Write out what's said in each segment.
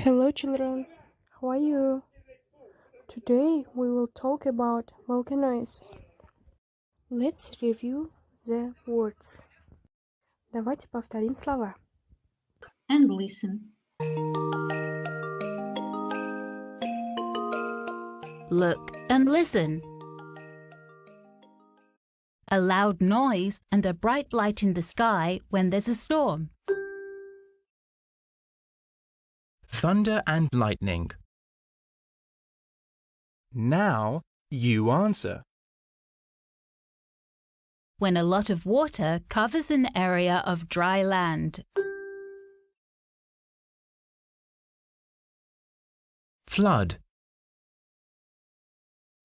Hello children, how are you? Today we will talk about volcanoes. Let's review the words. Давайте повторим слова. And listen. Look and listen. A loud noise and a bright light in the sky when there's a storm. Thunder and lightning. Now you answer. When a lot of water covers an area of dry land. Flood.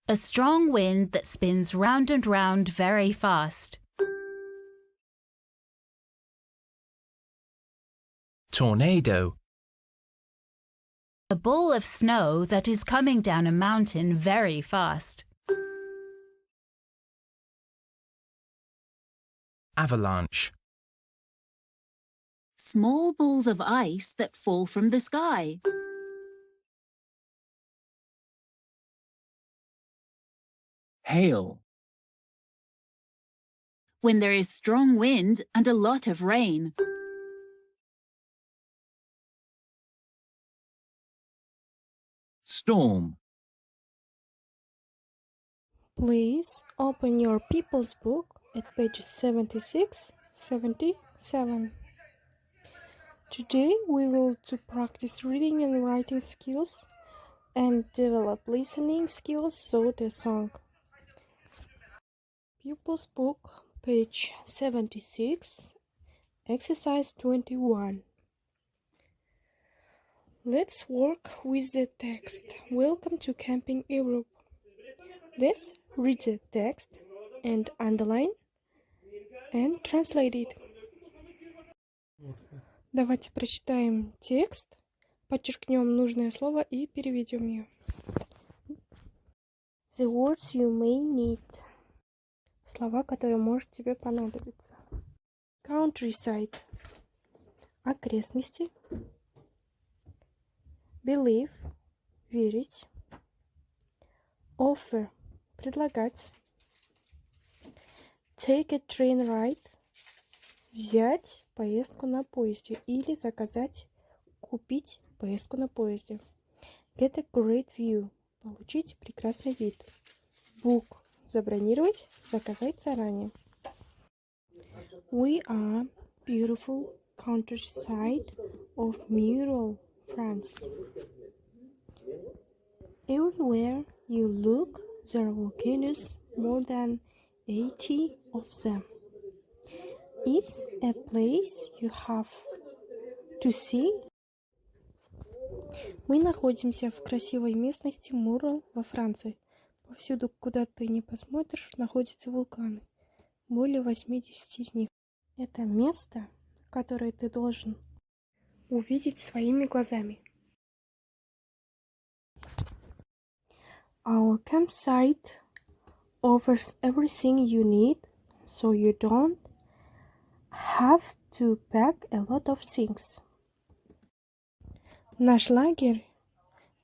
A strong wind that spins round and round very fast. Tornado. A ball of snow that is coming down a mountain very fast. Avalanche. Small balls of ice that fall from the sky. Hail. When there is strong wind and a lot of rain. Storm. Please open your People's Book at pages 76-77. Today we will practice reading and writing skills and develop listening skills through the song. Pupils Book, page 76, exercise 21. Let's work with the text. Welcome to Camping Europe. Let's read the text and underline and translate it. Давайте прочитаем текст, подчеркнем нужное слово и переведем ее. The words you may need. Слова, которые может тебе понадобиться. Countryside. Окрестности. Believe. Верить. Offer. Предлагать. Take a train ride. Взять поездку на поезде или заказать, купить поездку на поезде. Get a great view. Получить прекрасный вид. Book. Забронировать, заказать заранее. We are beautiful countryside of Mural, France. Everywhere you look, there are volcanoes, more than 80 of them. It's a place you have to see. Мы находимся в красивой местности Мурал во Франции. Повсюду, куда ты не посмотришь, находятся вулканы. Более 80 из них. Это место, которое ты должен увидеть своими глазами. Our campsite offers everything you need, so you don't have to pack a lot of things. Наш лагерь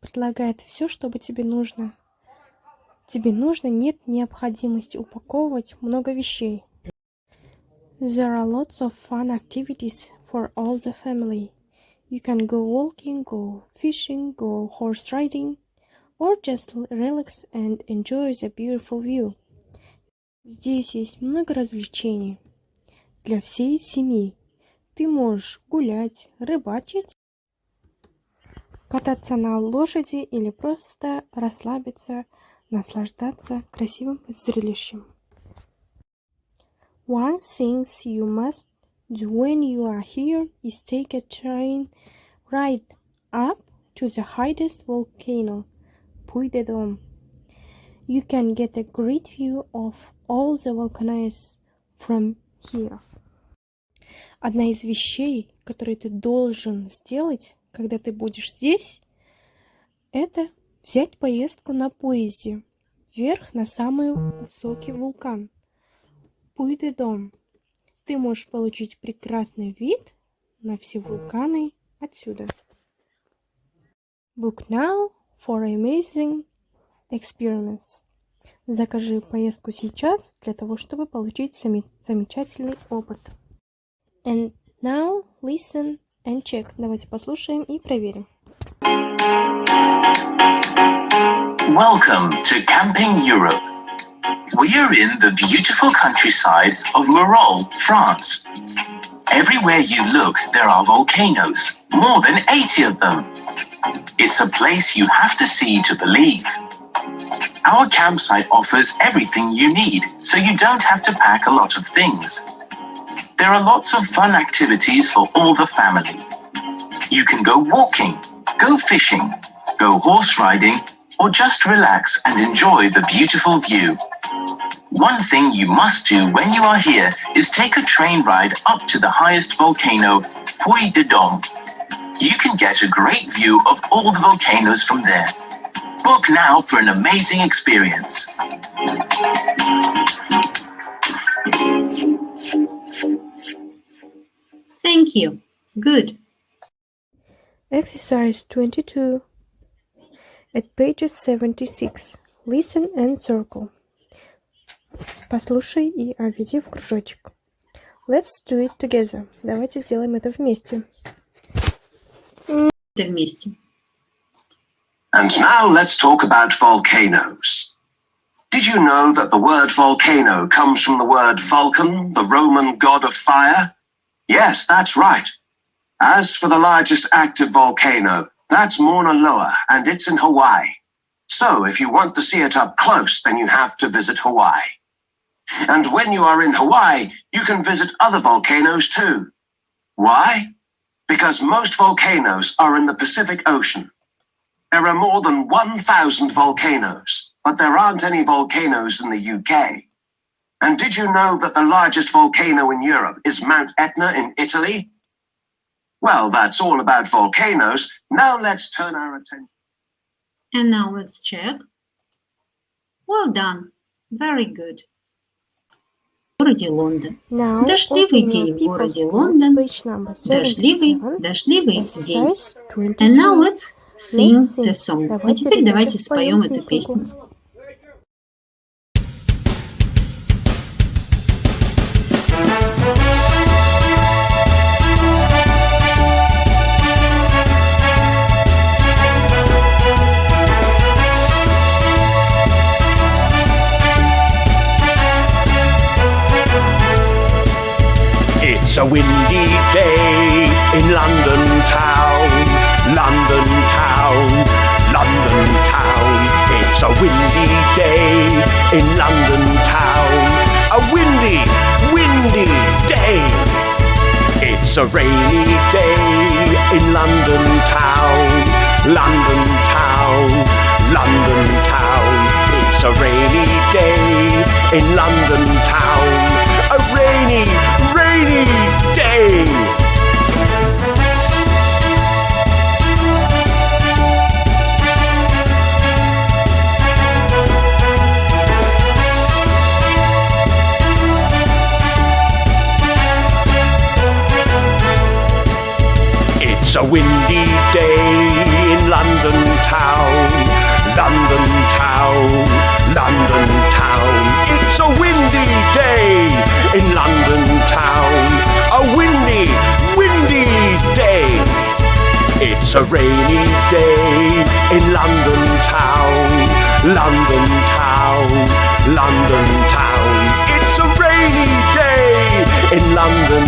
предлагает все, что тебе нужно. Тебе нет необходимости упаковывать много вещей. There are lots of fun activities for all the family. You can go walking, go fishing, go horse riding, or just relax and enjoy the beautiful view. Здесь есть много развлечений для всей семьи. Ты можешь гулять, рыбачить, кататься на лошади или просто расслабиться, наслаждаться красивым зрелищем. One thing you must do when you are here is take a train ride up to the highest volcano, Puy de Dôme. You can get a great view of all the volcanoes from here. Одна из вещей, которые ты должен сделать, когда ты будешь здесь, это взять поездку на поезде вверх на самый высокий вулкан Puy de Dôme. Ты можешь получить прекрасный вид на все вулканы отсюда. Book now for amazing experiments. Закажи поездку сейчас для того, чтобы получить замечательный опыт. And now listen and check. Давайте послушаем и проверим. Welcome to Camping Europe. We are in the beautiful countryside of Morol, France. Everywhere you look, there are volcanoes, more than 80 of them. It's a place you have to see to believe. Our campsite offers everything you need, so you don't have to pack a lot of things. There are lots of fun activities for all the family. You can go walking, go fishing, go horse riding, or just relax and enjoy the beautiful view. One thing you must do when you are here is take a train ride up to the highest volcano, Puy de Dôme. You can get a great view of all the volcanoes from there. Book now for an amazing experience. Thank you. Good. Exercise 22. At page 76. Listen and circle. Послушай и обведи в кружочек. Let's do it together. Давайте сделаем это вместе. Вместе. And now let's talk about volcanoes. Did you know that the word volcano comes from the word Vulcan, the Roman god of fire? Yes, that's right. As for the largest active volcano, that's Mauna Loa, and it's in Hawaii. So if you want to see it up close, then you have to visit Hawaii. And when you are in Hawaii, you can visit other volcanoes too. Why? Because most volcanoes are in the Pacific Ocean. There are more than 1,000 volcanoes, but there aren't any volcanoes in the UK. And did you know that the largest volcano in Europe is Mount Etna in Italy? Well, that's all about volcanoes. Now let's turn our attention. And now let's check. Well done. Very good. В городе Лондон. Now, Дождливый open день your в people's городе book, Лондон. page number Дождливый 77, день. exercise 23. And now let's sing Let's sing. the song. А Давайте, теперь ребята, давайте споем эту песенку. песню. It's a windy day in London town, London town, London town. It's a windy day in London town, a windy, windy day. It's a rainy day in London town, London town, London town. It's a rainy day in London town, a rainy, rainy day. It's a windy day in London town, London town, London town. It's a windy day in London town, a windy, windy day. It's a rainy day in London town, London town, London town. It's a rainy day in London